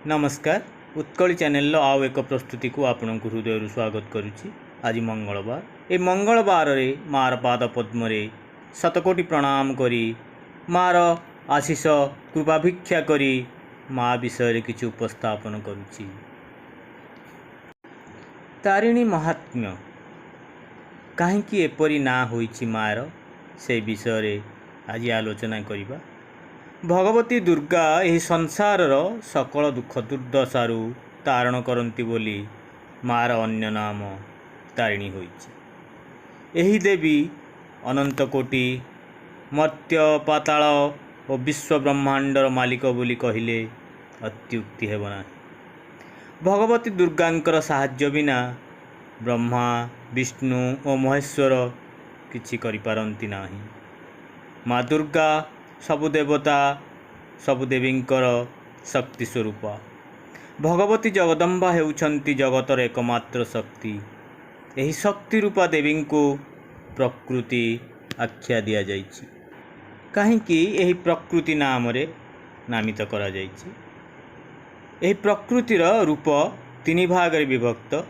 नमस्कार उत्कली चैनल आउ एक प्रस्तुति को आपण को हृदय स्वागत करुच्ची। आज मंगलवार ए मंगलवार रे मार पाद पद्म शतकोटी प्रणाम करी मार आशीष कृपा भिक्षा करी माँ विषय किसी उपस्थापन करुच्ची। तारिणी महात्म्य कहीं एपरी ना होइछि मार से विषय आज आलोचना करिबा। भगवती दुर्गा यही संसार सकल दुख दुर्दशारू तारण करती बोली मार अन्य नाम तारिणी होइछि। एही देवी अनंत कोटि मर्त्य पाताल और विश्व ब्रह्मांडर मालिक बोली कहले अत्युक्ति हेब ना। भगवती दुर्गांकर साहाय्य बिना ब्रह्मा विष्णु और महेश्वर किछि करि पारंती नाही। माँ दुर्गा सबु देवता सबु देवींकर शक्ति स्वरूप। भगवती जगदम्बा हेउछंती जगतर एकमात्र शक्ति। एही शक्ति रूपा देवी को प्रकृति आख्या दिया जाइछि। काहींकि एही प्रकृति नाम रे नामित करा जाइछि। एही प्रकृतिर रूप तीन भाग रे विभक्त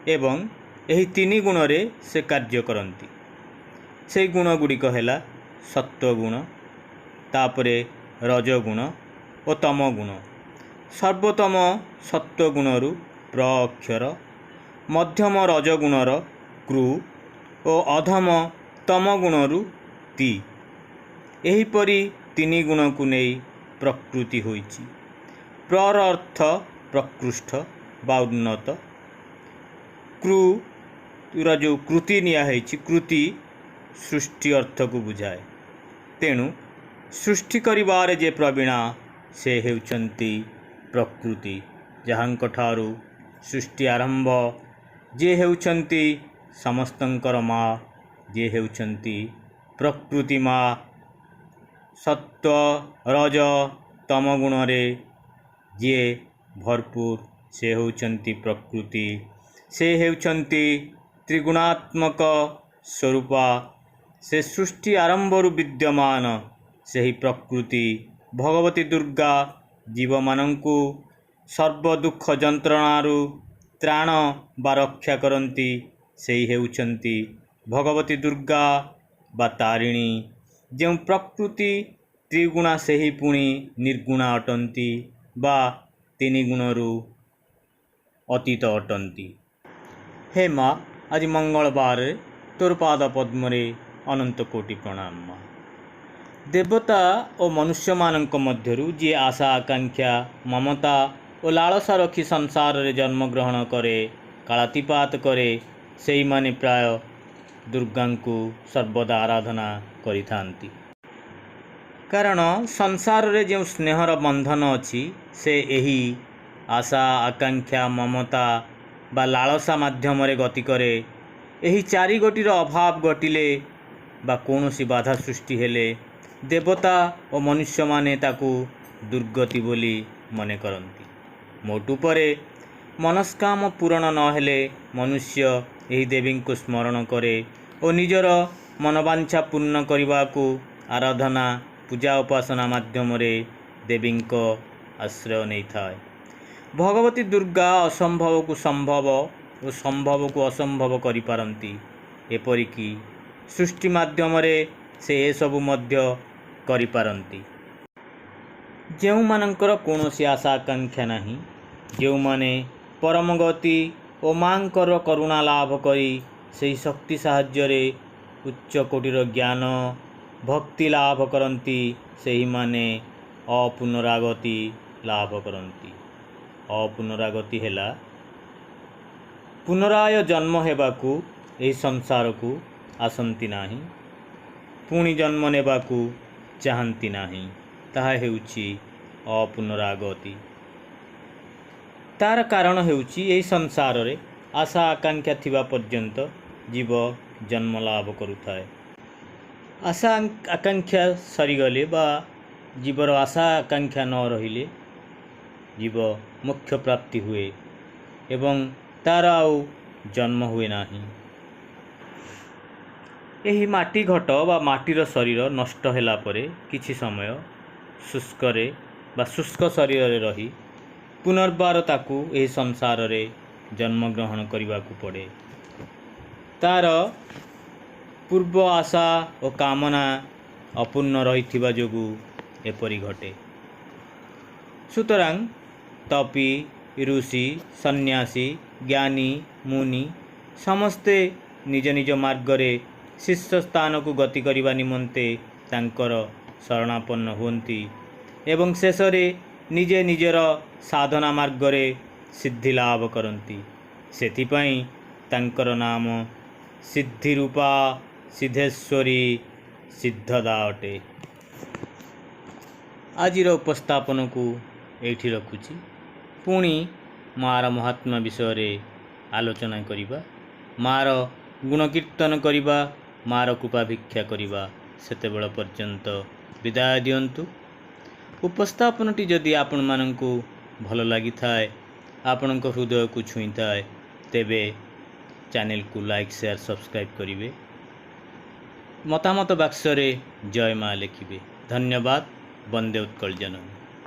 एवं एही तीन गुण रे से कार्य करंती। से गुण गुड़िक हैला सत्वगुण, तापरे रजगुण और तमगुण। सर्वोत्तम सत्वगुणरू प्र अक्षर, मध्यम रजगुणर कृ और अधम तमगुणरू ति। एहीपरि तीन गुण को नहीं प्रकृति होइछि। प्रर अर्थ प्रकृष्ठ बा उन्नत। कृ जो कृति निया है कृति सृष्टि अर्थ को बुझाए। तेणु सृष्टि करिबारे जे प्रवीणा से हेउछंती प्रकृति। जहांक ठारू सृष्टि आरंभ जे हेउछंती समस्तंकर माँ जे हेउछंती प्रकृति माँ। सत्व रज तम गुण रे जे भरपूर से हेउछंती प्रकृति। से हेउछंती त्रिगुणात्मक स्वरूपा। से सृष्टि आरंभरू विद्यमान सही प्रकृति भगवती दुर्गा जीव मानंकु सर्व दुख जंत्रणारू त्राण बा रक्षा करती। से हेउछंती भगवती दुर्गा बा तारिणी। जो प्रकृति त्रिगुणा से ही पुणी निर्गुणा अटंती बा तीन गुणरू अतीत अटंती। हे माँ आज मंगलवार तोर पाद पद्म अनंत कोटि प्रणाम। माँ देवता और मनुष्य मानक मध्यरु जी आशा आकांक्षा ममता और लालसा रखी संसार रे जन्म ग्रहण करे कालातिपात करे से माने प्राय दुर्गा को सर्वदा आराधना करिथांती। कारण संसार रे जो स्नेहर बंधन अच्छी से यही आशा आकांक्षा ममता बा लालसा माध्यम रे गति करे। यही चारि गोटीर अभाव घटिले बा कौनसी बाधा सृष्टि हेले देवता और मनुष्य माने ताकू दुर्गति बोली मने करंती। मोट उपरे मनस्काम पूरण न हेले मनुष्य यही देवी को स्मरण करे और निजर मनोवांछा पूर्ण करने को आराधना पूजा उपासना माध्यम रे देवी को आश्रय नहीं थाए। भगवती दुर्गा असंभव को संभव और संभव को असंभव करि पारंती। एपरिकी सृष्टि माध्यम रे से सबु मध्य करि पारंती। जेउ मानकर कौनसी आशा आकांक्षा नहीं, जेउ माने परम गति और मांकर करुणा लाभ करी से शक्ति साहाय्य रे उच्च कोटिर ज्ञान भक्ति लाभ करंती से ही माने अपुनरागति लाभ करंती। अपुनरागति हेला पुनराय जन्म हेबाकू एही संसार को आसंती नाही, पुणी जन्म नेबाकू चाहती नाही। ताहा हेउछि अपुनरागति। तार कारण हेउछि एही संसार रे आशा आकांक्षा थिबा पर्यंत जीव जन्म लाभ करुथाए। आशा आकांक्षा सरीगले बा जीवर आशा आकांक्षा न रहिले जीव मोक्ष प्राप्ति हुए एवं तार आउ जन्म हुए नाही। यही माटी घट बा माटीर शरीर नष्ट होला परे किछि समय शुष्क रे बा शुष्क शरीर रे रही पुनर्बार ताकू एही संसार रे जन्म ग्रहण करने पड़े। तार पूर्व आशा और कामना अपूर्ण रही जोगु एपरी घटे। सुतरां तपी ऋषि सन्यासी ज्ञानी मुनि समस्ते निज निज मार्ग रे शीर्ष स्थान को गति करने निमंते तांकर शरणापन्न हुंती एवं शेष रे निजे निजर साधना मार्ग रे सिद्धि लाभ करती। सेथिपाई तांकर नाम सिद्धिरूपा सिद्धेश्वरी सिद्धदा अटे। आजिर उपस्थापन को एठी रखुची। पुणी मार महात्मा विषय आलोचना करिबा, मार गुणकीर्तन करिबा, मार कृपा भिक्षा करिबा। सेतेबेल पर्यंत विदाय दियंतु। उपस्थापनटी जदि आपण मानंकु भल लागि थाए, आपणक हृदय को छुई थाए, तेबे चैनल को लाइक शेयर सब्सक्राइब करिवे। मतामत बाक्स रे जय मां लिखिबे। धन्यवाद। वंदे उत्कल जननी।